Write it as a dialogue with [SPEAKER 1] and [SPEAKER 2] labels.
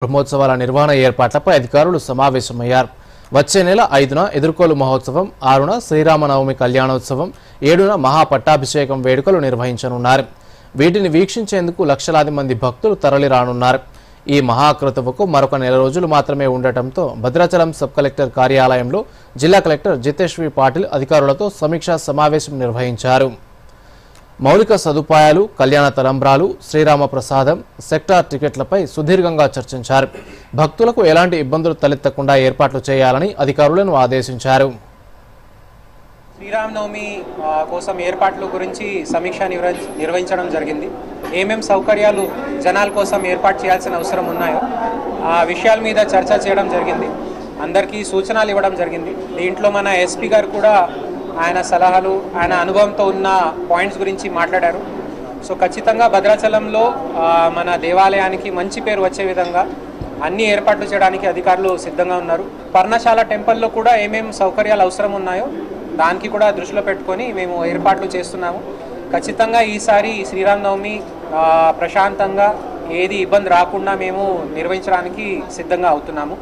[SPEAKER 1] బ్రహ్మోత్సవాల నిర్వహణ ఏర్పాట్లపై అధికారులు సమావేశమయ్యారు. వచ్చే నెల 5న ఎదుర్కోలు మహోత్సవం, 6న శ్రీరామనవమి కళ్యాణోత్సవం, 7న మహాపట్టాభిషేకం వేడుకలు నిర్వహించనున్నారు. వీటిని వీక్షించేందుకు లక్షలాది మంది భక్తులు తరలిరానున్నారు. ఈ మహాక్రతువుకు మరొక నెల రోజులు మాత్రమే ఉండటంతో భద్రాచలం సబ్ కలెక్టర్ కార్యాలయంలో జిల్లా కలెక్టర్ జితేష్ వి పాటిల్ అధికారులతో సమీక్షా సమావేశం నిర్వహించారు. మౌలిక సదుపాయాలు, కళ్యాణ తలంబ్రాలు, శ్రీరామ ప్రసాదం, సెక్టార్ టికెట్లపై సుదీర్ఘంగా చర్చించారు. భక్తులకు ఎలాంటి ఇబ్బందులు తలెత్తకుండా ఏర్పాట్లు చేయాలని అధికారులను ఆదేశించారు.
[SPEAKER 2] శ్రీరామనవమి కోసం ఏర్పాట్ల గురించి సమీక్ష నిర్వహించడం జరిగింది. ఏమేం సౌకర్యాలు జనాల కోసం ఏర్పాటు చేయాల్సిన అవసరం ఉన్నాయో ఆ విషయాల మీద చర్చ చేయడం జరిగింది. అందరికీ సూచనలు ఇవ్వడం జరిగింది. దీంట్లో మన ఎస్పీ గారు కూడా ఆయన సలహాలు, ఆయన అనుభవంతో ఉన్న పాయింట్స్ గురించి మాట్లాడారు. సో ఖచ్చితంగా భద్రాచలంలో మన దేవాలయానికి మంచి పేరు వచ్చే విధంగా అన్ని ఏర్పాట్లు చేయడానికి అధికారులు సిద్ధంగా ఉన్నారు. పర్ణశాల టెంపుల్లో కూడా ఏమేం సౌకర్యాలు అవసరం ఉన్నాయో దానికి కూడా దృష్టిలో పెట్టుకొని మేము ఏర్పాట్లు చేస్తున్నాము. ఖచ్చితంగా ఈసారి శ్రీరామనవమి ప్రశాంతంగా ఏది ఇబ్బంది రాకుండా మేము నిర్వహించడానికి సిద్ధంగా అవుతున్నాము.